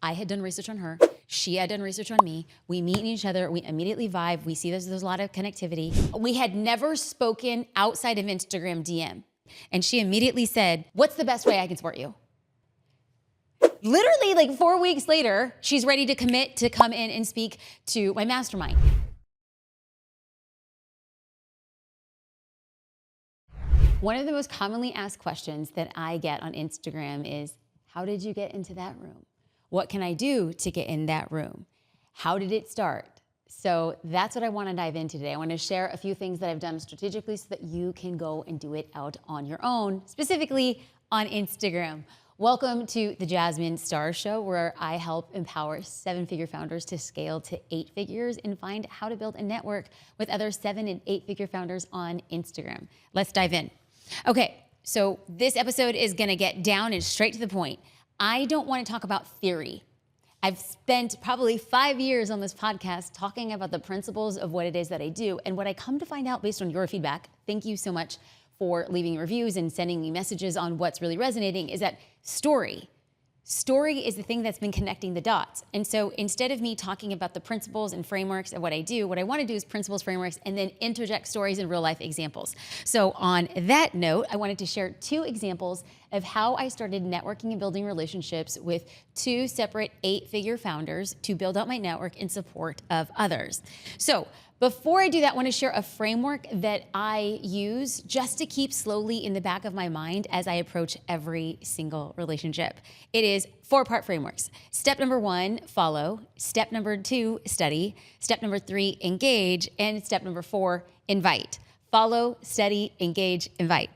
I had done research on her. She had done research on me. We meet each other. We immediately vibe. We see there's a lot of connectivity. We had never spoken outside of Instagram DM. And she immediately said, what's the best way I can support you? Literally like 4 weeks later, she's ready to commit to come in and speak to my mastermind. One of the most commonly asked questions that I get on Instagram is, how did you get into that room? What can I do to get in that room? How did it start? So that's what I want to dive into today. I want to share a few things that I've done strategically so that you can go and do it out on your own, specifically on Instagram. Welcome to the Jasmine Star Show, where I help empower 7-figure founders to scale to 8 figures and find how to build a network with other 7 and 8-figure founders on Instagram. Let's dive in. Okay, so this episode is gonna get down and straight to the point. I don't wanna talk about theory. I've spent probably 5 years on this podcast talking about the principles of what it is that I do. And what I come to find out based on your feedback, thank you so much for leaving reviews and sending me messages on what's really resonating, is that story is the thing that's been connecting the dots. And so instead of me talking about the principles and frameworks of what I do, what I want to do is principles, frameworks, and then interject stories and real life examples. So on that note, I wanted to share 2 examples of how I started networking and building relationships with 2 separate 8-figure founders to build out my network in support of others. So before I do that, I want to share a framework that I use just to keep slowly in the back of my mind as I approach every single relationship. It is 4-part frameworks. Step number 1, follow. Step number 2, study. Step number 3, engage. And step number 4, invite. Follow, study, engage, invite.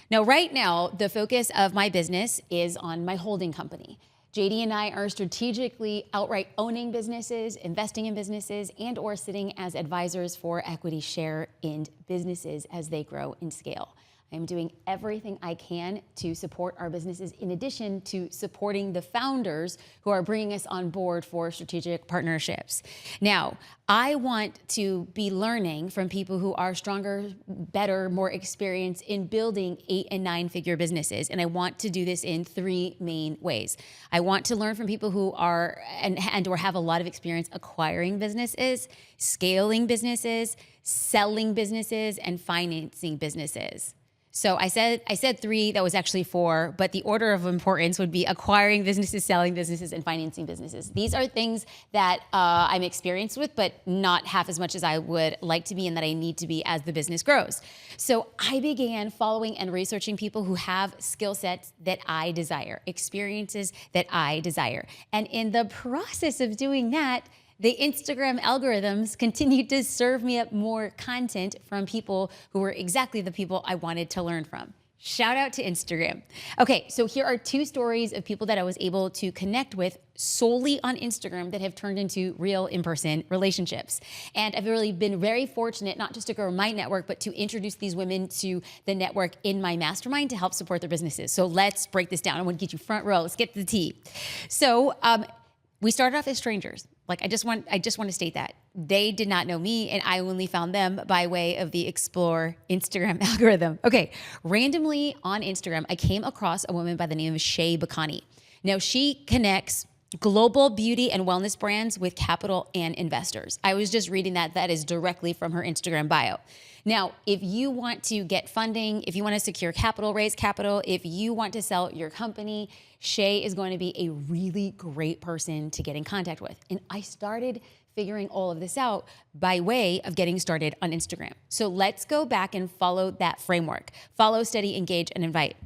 Now, right now, the focus of my business is on my holding company. JD and I are strategically outright owning businesses, investing in businesses, and or sitting as advisors for equity share in businesses as they grow and scale. I'm doing everything I can to support our businesses in addition to supporting the founders who are bringing us on board for strategic partnerships. Now, I want to be learning from people who are stronger, better, more experienced in building 8- and 9-figure businesses. And I want to do this in 3 main ways. I want to learn from people who are and or have a lot of experience acquiring businesses, scaling businesses, selling businesses, and financing businesses. So I said 3, that was actually 4, but the order of importance would be acquiring businesses, selling businesses, and financing businesses. These are things that I'm experienced with, but not half as much as I would like to be and that I need to be as the business grows. So I began following and researching people who have skill sets that I desire, experiences that I desire. And in the process of doing that, the Instagram algorithms continued to serve me up more content from people who were exactly the people I wanted to learn from. Shout out to Instagram. Okay, so here are 2 stories of people that I was able to connect with solely on Instagram that have turned into real in-person relationships. And I've really been very fortunate not just to grow my network, but to introduce these women to the network in my mastermind to help support their businesses. So let's break this down. I want to get you front row. Let's get to the tea. So we started off as strangers. Like I just want to state that they did not know me and I only found them by way of the Explore Instagram algorithm. Okay, randomly on Instagram, I came across a woman by the name of Shay Makani. Now she connects global beauty and wellness brands with capital and investors. I was just reading that is directly from her Instagram bio. Now, if you want to get funding, if you want to secure capital, raise capital, if you want to sell your company, Shay is going to be a really great person to get in contact with. And I started figuring all of this out by way of getting started on Instagram. So let's go back and follow that framework. Follow, study, engage, and invite.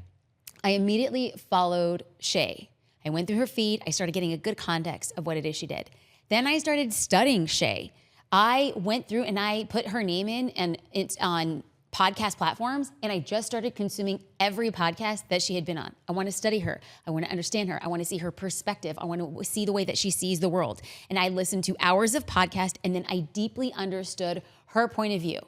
I immediately followed Shay. I went through her feed. I started getting a good context of what it is she did. Then I started studying Shay. I went through and I put her name in and it's on podcast platforms, and I just started consuming every podcast that she had been on. I want to study her. I want to understand her. I want to see her perspective. I want to see the way that she sees the world. And I listened to hours of podcast, and then I deeply understood her point of view.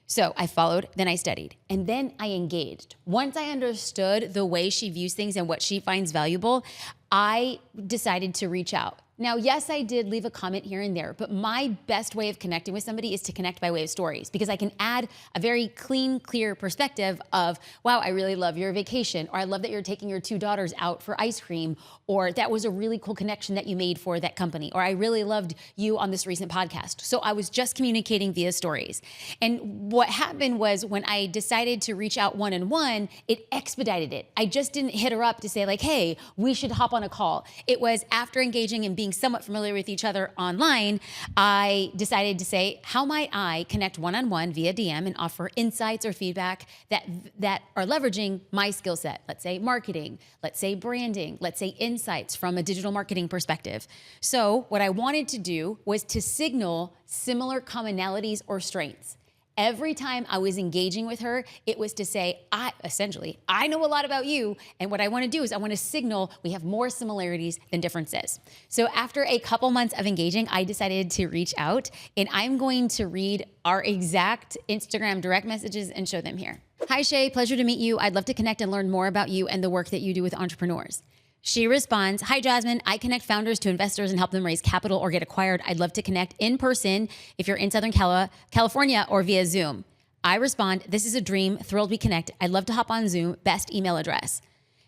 So I followed, then I studied, and then I engaged. Once I understood the way she views things and what she finds valuable, I decided to reach out. Now, yes, I did leave a comment here and there, but my best way of connecting with somebody is to connect by way of stories, because I can add a very clean, clear perspective of, wow, I really love your vacation, or I love that you're taking your 2 daughters out for ice cream, or that was a really cool connection that you made for that company, or I really loved you on this recent podcast. So I was just communicating via stories. And what happened was, when I decided to reach out one-on-one, it expedited it. I just didn't hit her up to say like, hey, we should hop on a call. It was after engaging and being somewhat familiar with each other online, I decided to say, how might I connect one-on-one via DM and offer insights or feedback that are leveraging my skill set? Let's say marketing, let's say branding, let's say insights from a digital marketing perspective. So what I wanted to do was to signal similar commonalities or strengths. Every time I was engaging with her, it was to say, I know a lot about you, and what I want to do is I want to signal we have more similarities than differences. So after a couple months of engaging, I decided to reach out, and I'm going to read our exact Instagram direct messages and show them here. Hi, Shay, pleasure to meet you. I'd love to connect and learn more about you and the work that you do with entrepreneurs. She responds, hi, Jasmine. I connect founders to investors and help them raise capital or get acquired. I'd love to connect in person if you're in Southern California, or via Zoom. I respond, this is a dream. Thrilled we connect. I'd love to hop on Zoom. Best email address.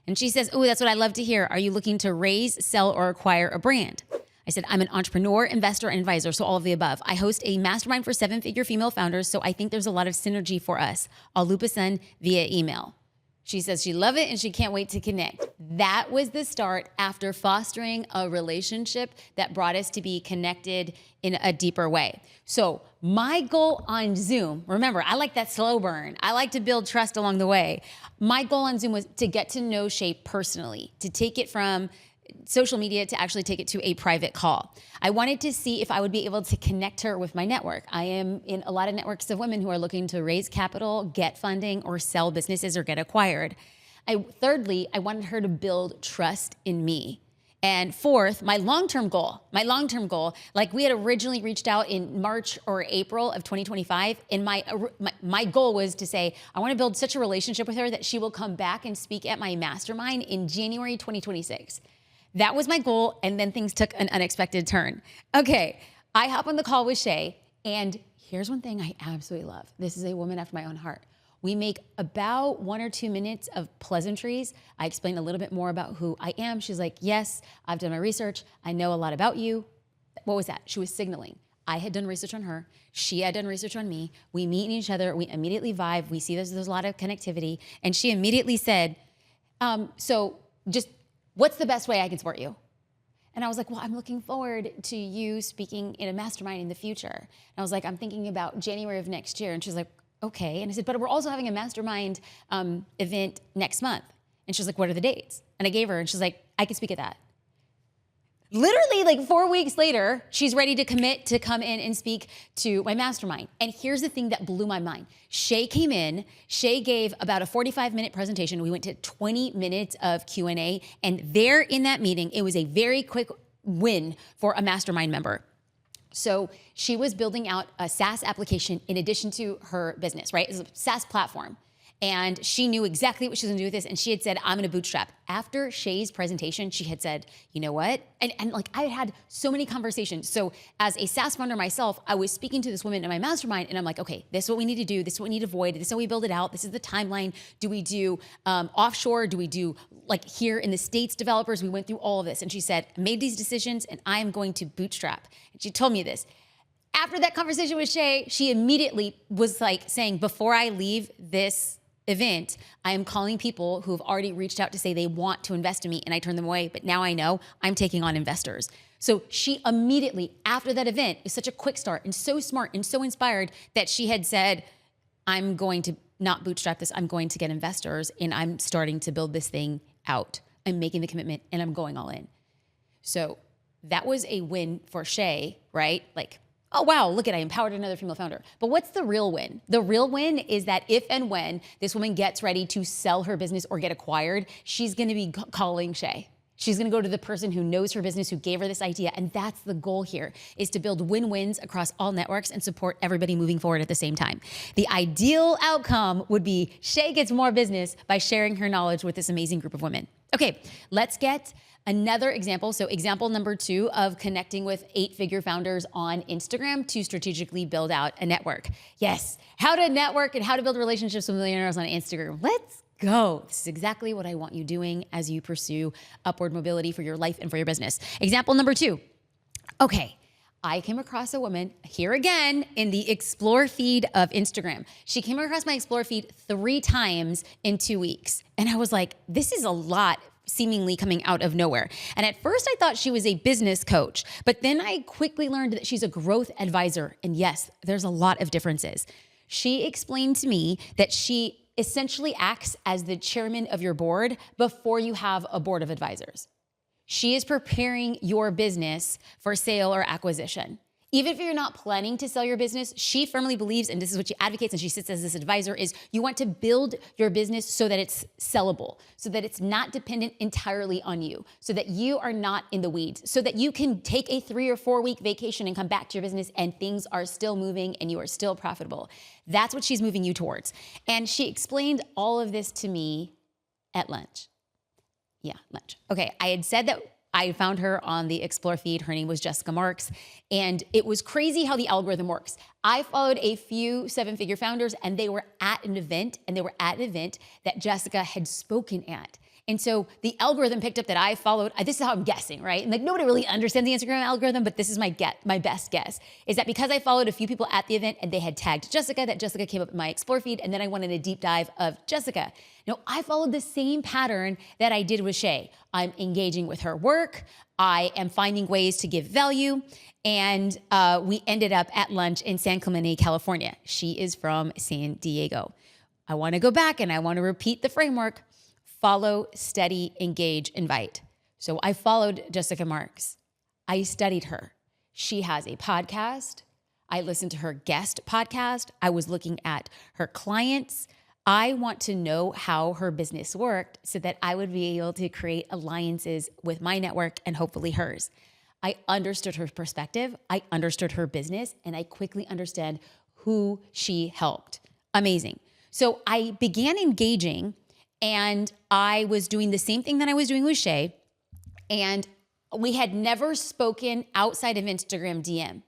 And she says, oh, that's what I love to hear. Are you looking to raise, sell, or acquire a brand? I said, I'm an entrepreneur, investor, and advisor, so all of the above. I host a mastermind for 7-figure female founders, so I think there's a lot of synergy for us. I'll loop us in via email. She says she loves it and she can't wait to connect. That was the start after fostering a relationship that brought us to be connected in a deeper way. So my goal on Zoom, remember, I like that slow burn. I like to build trust along the way. My goal on Zoom was to get to know Shay personally, to take it from social media to actually take it to a private call. I wanted to see if I would be able to connect her with my network. I am in a lot of networks of women who are looking to raise capital, get funding, or sell businesses or get acquired. Thirdly, I wanted her to build trust in me. And fourth, my long-term goal, like we had originally reached out in March or April of 2025, and my goal was to say, I want to build such a relationship with her that she will come back and speak at my mastermind in January 2026. That was my goal, and then things took an unexpected turn. Okay, I hop on the call with Shay, and here's one thing I absolutely love. This is a woman after my own heart. We make about 1 or 2 minutes of pleasantries. I explain a little bit more about who I am. She's like, yes, I've done my research. I know a lot about you. What was that? She was signaling. I had done research on her. She had done research on me. We meet each other. We immediately vibe. We see there's a lot of connectivity. And she immediately said, what's the best way I can support you? And I was like, well, I'm looking forward to you speaking in a mastermind in the future. And I was like, I'm thinking about January of next year. And she's like, okay. And I said, but we're also having a mastermind event next month. And she's like, what are the dates? And I gave her, and she's like, I can speak at that. Literally like 4 weeks later, she's ready to commit to come in and speak to my mastermind. And here's the thing that blew my mind. Shay came in, Shay gave about a 45-minute presentation. We went to 20 minutes of Q&A. And there in that meeting, it was a very quick win for a mastermind member. So she was building out a SaaS application in addition to her business, right? It's a SaaS platform. And she knew exactly what she was gonna do with this. And she had said, I'm gonna bootstrap. After Shay's presentation, she had said, you know what? And like I had so many conversations. So as a SaaS founder myself, I was speaking to this woman in my mastermind, and I'm like, okay, this is what we need to do. This is what we need to avoid. This is how we build it out. This is the timeline. Do we do offshore? Do we do like here in the States developers? We went through all of this. And she said, I made these decisions and I am going to bootstrap. And she told me this. After that conversation with Shay, she immediately was like saying, before I leave this event, I am calling people who have already reached out to say they want to invest in me, and I turn them away, but now I know I'm taking on investors. So she immediately, after that event, is such a quick start and so smart and so inspired that she had said, I'm going to not bootstrap this, I'm going to get investors, and I'm starting to build this thing out. I'm making the commitment and I'm going all in. So that was a win for Shay, right? Like, oh, wow, look at I empowered another female founder. But what's the real win? The real win is that if and when this woman gets ready to sell her business or get acquired, she's gonna be calling Shay. She's gonna go to the person who knows her business, who gave her this idea. And that's the goal here, is to build win-wins across all networks and support everybody moving forward at the same time. The ideal outcome would be Shay gets more business by sharing her knowledge with this amazing group of women. Okay, let's get another example. So example number 2 of connecting with 8-figure founders on Instagram to strategically build out a network. Yes, how to network and how to build relationships with millionaires on Instagram. Let's go. This is exactly what I want you doing as you pursue upward mobility for your life and for your business. Example number 2. Okay, I came across a woman here again in the Explore feed of Instagram. She came across my Explore feed 3 times in 2 weeks. And I was like, this is a lot seemingly coming out of nowhere. And at first I thought she was a business coach, but then I quickly learned that she's a growth advisor. And yes, there's a lot of differences. She explained to me that she essentially acts as the chairman of your board before you have a board of advisors. She is preparing your business for sale or acquisition. Even if you're not planning to sell your business, she firmly believes, and this is what she advocates, and she sits as this advisor, is you want to build your business so that it's sellable, so that it's not dependent entirely on you, so that you are not in the weeds, so that you can take a 3 or 4 week vacation and come back to your business and things are still moving and you are still profitable. That's what she's moving you towards. And she explained all of this to me at lunch. Yeah, lunch. Okay, I had said that I found her on the Explore feed. Her name was Jessica Marks. And it was crazy how the algorithm works. I followed a few 7-figure founders and they were at an event that Jessica had spoken at. And so the algorithm picked up that I followed. This is how I'm guessing, right? And like nobody really understands the Instagram algorithm, but this is my best guess, is that because I followed a few people at the event and they had tagged Jessica, that Jessica came up in my Explore feed, and then I wanted a deep dive of Jessica. Now, I followed the same pattern that I did with Shay. I'm engaging with her work. I am finding ways to give value. And we ended up at lunch in San Clemente, California. She is from San Diego. I want to go back and I want to repeat the framework. Follow, study, engage, invite. So I followed Jessica Marks. I studied her. She has a podcast. I listened to her guest podcast. I was looking at her clients. I want to know how her business worked so that I would be able to create alliances with my network and hopefully hers. I understood her perspective. I understood her business, and I quickly understand who she helped. Amazing. So I began engaging, and I was doing the same thing that I was doing with Shay, and we had never spoken outside of Instagram DM.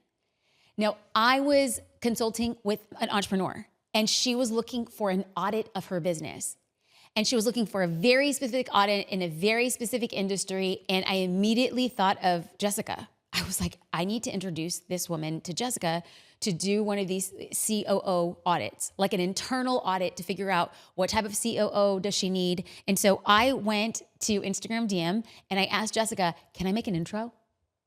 Now, I was consulting with an entrepreneur, and she was looking for an audit of her business. And she was looking for a very specific audit in a very specific industry, and I immediately thought of Jessica. I was like, I need to introduce this woman to Jessica to do one of these COO audits, like an internal audit to figure out what type of COO does she need. And so I went to Instagram DM and I asked Jessica, can I make an intro?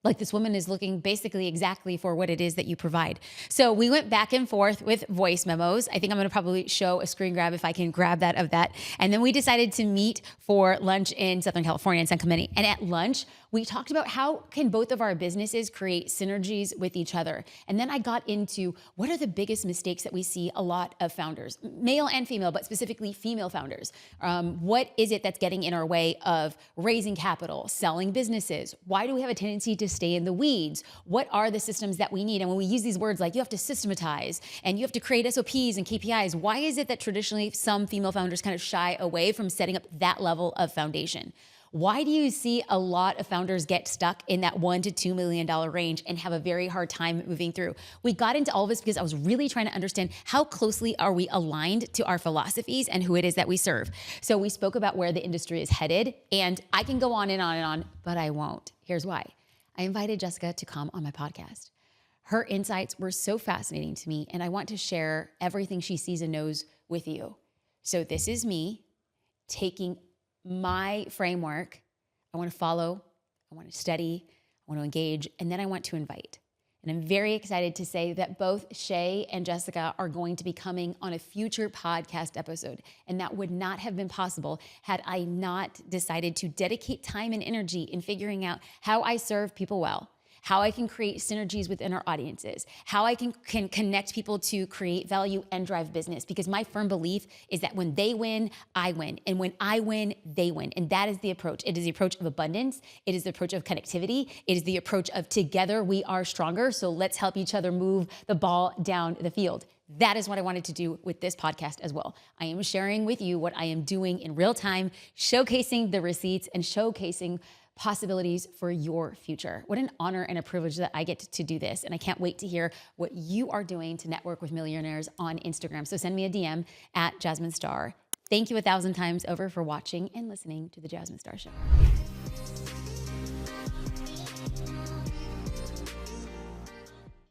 Like, this woman is looking basically exactly for what it is that you provide. So we went back and forth with voice memos. I think I'm going to probably show a screen grab if I can grab that of that. And then we decided to meet for lunch in Southern California in San Clemente. And at lunch, we talked about how can both of our businesses create synergies with each other. And then I got into what are the biggest mistakes that we see a lot of founders, male and female, but specifically female founders. What is it that's getting in our way of raising capital, selling businesses? Why do we have a tendency to stay in the weeds? What are the systems that we need? And when we use these words like you have to systematize and you have to create SOPs and KPIs, why is it that traditionally some female founders kind of shy away from setting up that level of foundation? Why do you see a lot of founders get stuck in that $1 to $2 million range and have a very hard time moving through? We got into all of this because I was really trying to understand how closely are we aligned to our philosophies and who it is that we serve. So we spoke about where the industry is headed, and I can go on and on and on, but I won't. Here's why. I invited Jessica to come on my podcast. Her insights were so fascinating to me, and I want to share everything she sees and knows with you. So this is me taking my framework. I want to follow, I want to study, I want to engage, and then I want to invite. And I'm very excited to say that both Shay and Jessica are going to be coming on a future podcast episode. And that would not have been possible had I not decided to dedicate time and energy in figuring out how I serve people well, how I can create synergies within our audiences, how I can connect people to create value and drive business. Because my firm belief is that when they win, I win. And when I win, they win. And that is the approach. It is the approach of abundance. It is the approach of connectivity. It is the approach of together we are stronger. So let's help each other move the ball down the field. That is what I wanted to do with this podcast as well. I am sharing with you what I am doing in real time, showcasing the receipts and showcasing possibilities for your future. What an honor and a privilege that I get to do this. And I can't wait to hear what you are doing to network with millionaires on Instagram. So send me a DM at Jasmine Star. Thank you 1,000 times over for watching and listening to The Jasmine Star Show.